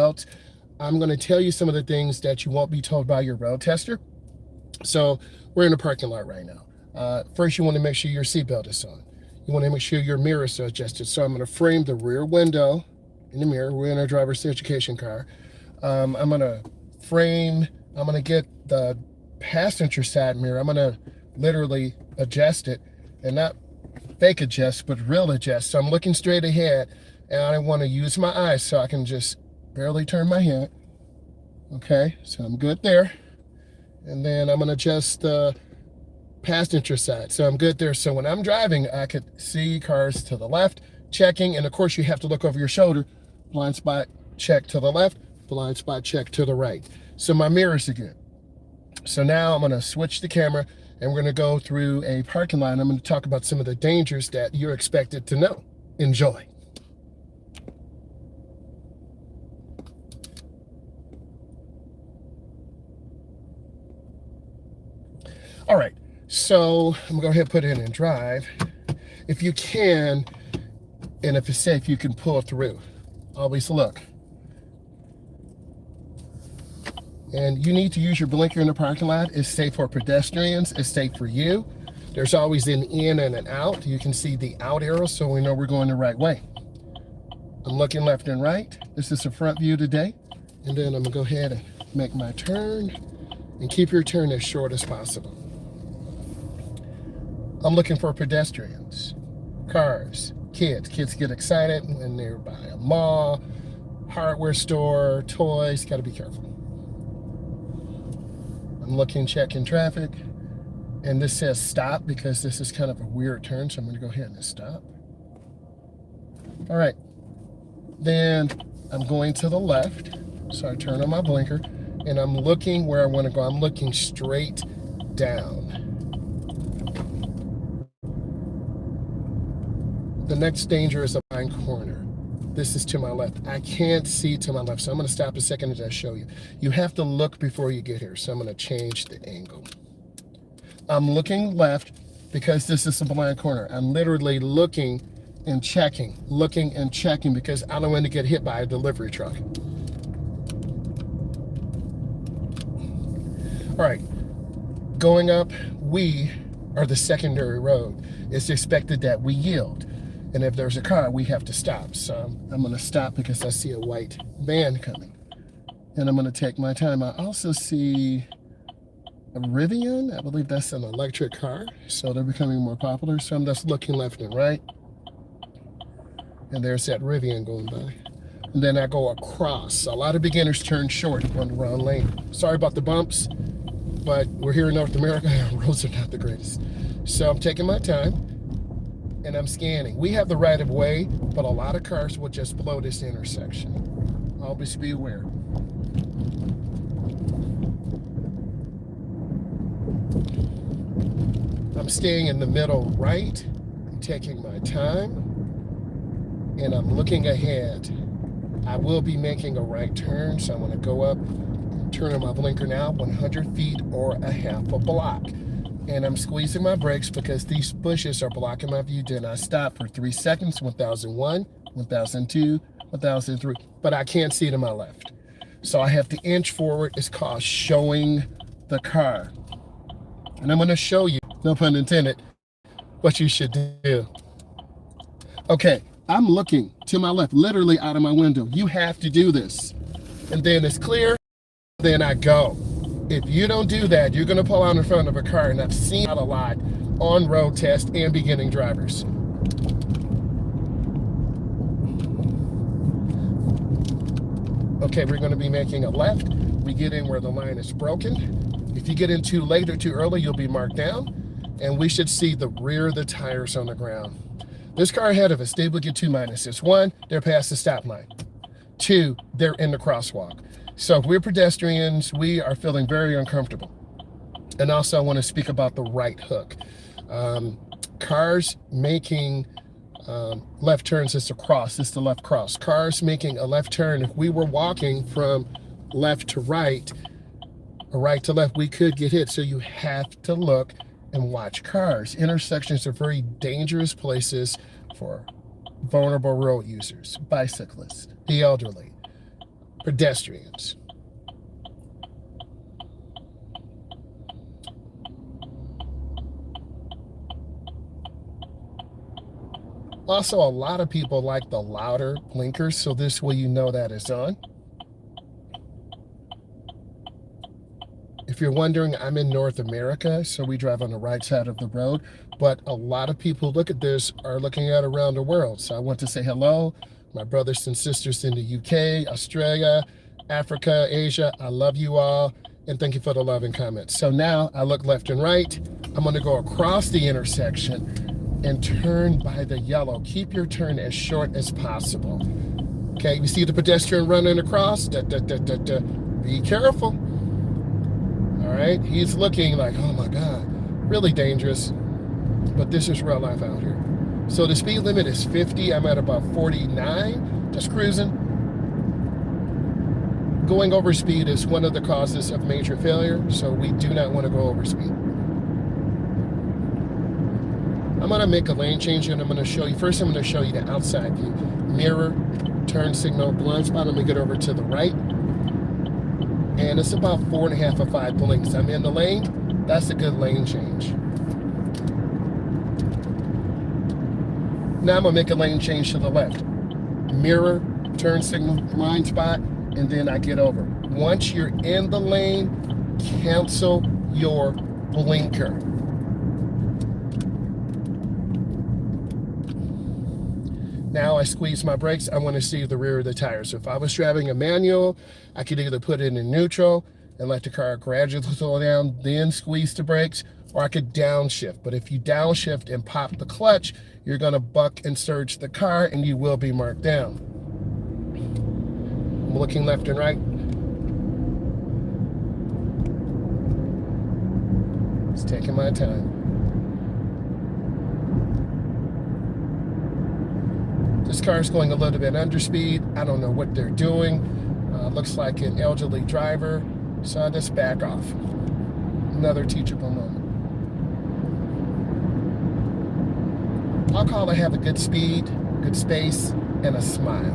seatbelts. I'm going to tell you some of the things that you won't be told by your road tester. So we're in a parking lot right now. First, you want to make sure your seatbelt is on. You want to make sure your mirrors are adjusted. So I'm going to frame the rear window in the mirror. We're in our driver's education car. I'm going to get the passenger side mirror. I'm going to literally adjust it, and not fake adjust, but real adjust. So I'm looking straight ahead, and I want to use my eyes so I can just barely turn my head. Okay, so I'm good there. And then I'm going to adjust the passenger side. So I'm good there. So when I'm driving, I could see cars to the left, checking. And of course, you have to look over your shoulder. Blind spot check to the left, blind spot check to the right. So my mirrors are good. So now I'm going to switch the camera, and we're going to go through a parking lot. And I'm going to talk about some of the dangers that you're expected to know. Enjoy. All right, so I'm gonna go ahead and put it in drive. If you can, and if it's safe, you can pull through. Always look. And you need to use your blinker in the parking lot. It's safe for pedestrians, it's safe for you. There's always an in and an out. You can see the out arrow, so we know we're going the right way. I'm looking left and right. This is the front view today. And then I'm gonna go ahead and make my turn, and keep your turn as short as possible. I'm looking for pedestrians, cars, kids. Kids get excited when they're by a mall, hardware store, toys. Got to be careful. I'm looking, checking traffic, and this says stop because this is kind of a weird turn, so I'm going to go ahead and stop. All right, then I'm going to the left, so I turn on my blinker, and I'm looking where I want to go. I'm looking straight down. The next danger is a blind corner. This is to my left. I can't see to my left, so I'm going to stop a second and just show you. You have to look before you get here, so I'm going to change the angle. I'm looking left because this is a blind corner. I'm literally looking and checking because I don't want to get hit by a delivery truck. All right, going up, we are the secondary road. It's expected that we yield. And if there's a car, we have to stop. So I'm going to stop because I see a white van coming. And I'm going to take my time. I also see a Rivian. I believe that's an electric car. So they're becoming more popular. So I'm just looking left and right. And there's that Rivian going by. And then I go across. A lot of beginners turn short on the wrong lane. Sorry about the bumps, but we're here in North America and roads are not the greatest. So I'm taking my time. And I'm scanning. We have the right of way, but a lot of cars will just blow this intersection. Always be aware. I'm staying in the middle right. I'm taking my time, and I'm looking ahead. I will be making a right turn, so I'm going to go up, turn on my blinker now, 100 feet or a half a block. And I'm squeezing my brakes because these bushes are blocking my view. Then I stop for 3 seconds, 1001, 1002, 1003, but I can't see to my left. So I have to inch forward. It's called showing the car. And I'm going to show you, no pun intended, what you should do. Okay, I'm looking to my left, literally out of my window. You have to do this. And then it's clear, then I go. If you don't do that, you're going to pull out in front of a car, and I've seen that a lot on road test and beginning drivers. Okay, we're going to be making a left. We get in where the line is broken. If you get in too late or too early, you'll be marked down, and we should see the rear of the tires on the ground. This car ahead of us, they will get 2 minuses. 1, they're past the stop line. 2, they're in the crosswalk. So if we're pedestrians, we are feeling very uncomfortable. And also I want to speak about the right hook. Cars making left turns, it's a cross, it's the left cross. Cars making a left turn, if we were walking from left to right, or right to left, we could get hit. So you have to look and watch cars. Intersections are very dangerous places for vulnerable road users, bicyclists, the elderly. pedestrians. Also, a lot of people like the louder blinkers, so this way you know that it's on. If you're wondering, I'm in North America, so we drive on the right side of the road, but a lot of people look at this are looking at around the world. So I want to say hello, my brothers and sisters in the UK, Australia, Africa, Asia. I love you all, and thank you for the love and comments. So now I look left and right. I'm gonna go across the intersection and turn by the yellow. Keep your turn as short as possible. Okay, you see the pedestrian running across? Be careful. All right, he's looking like, oh my God, really dangerous. But this is real life out here. So the speed limit is 50. I'm at about 49, just cruising. Going over speed is one of the causes of major failure, so we do not want to go over speed. I'm gonna make a lane change and I'm gonna show you, first I'm gonna show you the outside view. Mirror, turn signal, blind spot. Let me get over to the right. And it's about 4.5 or 5 blinks. I'm in the lane. That's a good lane change. Now I'm gonna make a lane change to the left. Mirror, turn signal, blind spot, and then I get over. Once you're in the lane, cancel your blinker. Now I squeeze my brakes. I want to see the rear of the tires. So if I was driving a manual, I could either put it in neutral and let the car gradually slow down, then squeeze the brakes, or I could downshift. But if you downshift and pop the clutch, you're going to buck and surge the car and you will be marked down. I'm looking left and right. Just taking my time. This car is going a little bit under speed. I don't know what they're doing. Looks like an elderly driver, so I just back off. Another teachable moment. I'll call it have a good speed, good space, and a smile.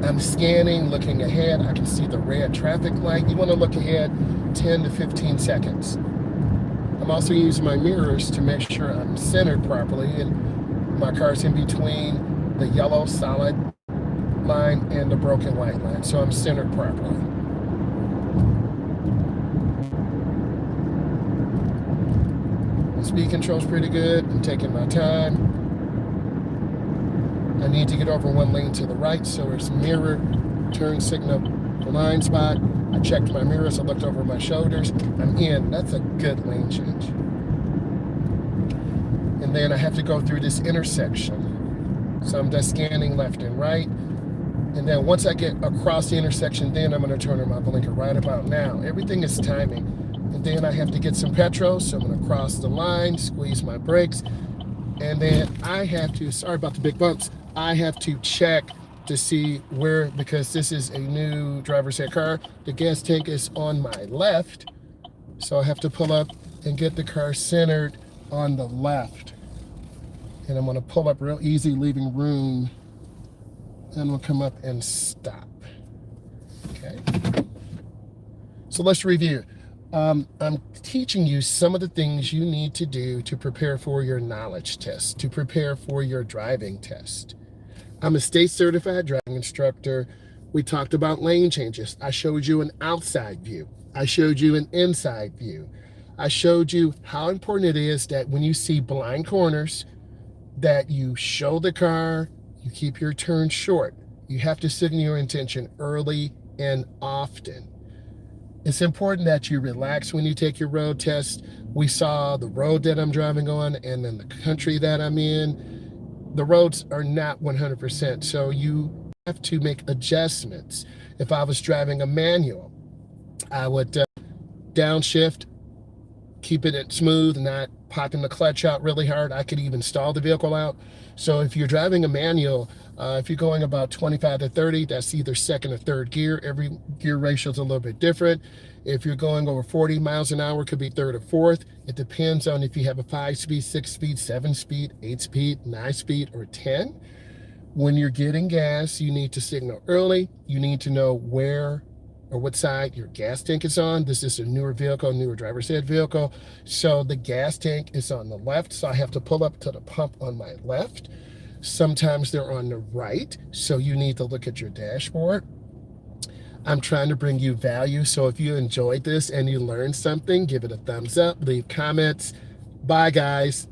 I'm scanning, looking ahead. I can see the red traffic light. You want to look ahead 10 to 15 seconds. I'm also using my mirrors to make sure I'm centered properly and my car's in between the yellow solid line and the broken white line, so I'm centered properly. The speed control's pretty good. I'm taking my time. I need to get over one lane to the right, so it's mirror, turn signal, blind spot. I checked my mirrors, I looked over my shoulders, I'm in. That's a good lane change. And then I have to go through this intersection. So I'm just scanning left and right. And then once I get across the intersection, then I'm gonna turn on my blinker right about now. Everything is timing. And then I have to get some petrol, so I'm gonna cross the line, squeeze my brakes, and then I have to, sorry about the big bumps, I have to check to see where, because this is a new driver's ed car, the gas tank is on my left, so I have to pull up and get the car centered on the left. And I'm gonna pull up real easy, leaving room, and we'll come up and stop. Okay. So let's review. I'm teaching you some of the things you need to do to prepare for your knowledge test, to prepare for your driving test. I'm a state certified driving instructor. We talked about lane changes. I showed you an outside view. I showed you an inside view. I showed you how important it is that when you see blind corners, that you show the car, you keep your turn short. You have to signal your intention early and often. It's important that you relax when you take your road test. We saw the road that I'm driving on and then the country that I'm in. The roads are not 100%, so you have to make adjustments. If I was driving a manual, I would downshift, keep it smooth, not popping the clutch out really hard. I could even stall the vehicle out. So if you're driving a manual, if you're going about 25 to 30, that's either second or third gear. Every gear ratio is a little bit different. If you're going over 40 miles an hour, it could be third or fourth. It depends on if you have a 5-speed, 6-speed, 7-speed, 8-speed, 9-speed, or 10. When you're getting gas, you need to signal early. You need to know where or what side your gas tank is on. This is a newer vehicle, newer driver's ed vehicle. So the gas tank is on the left. So I have to pull up to the pump on my left. Sometimes they're on the right. So you need to look at your dashboard. I'm trying to bring you value. So if you enjoyed this and you learned something, give it a thumbs up, leave comments. Bye, guys.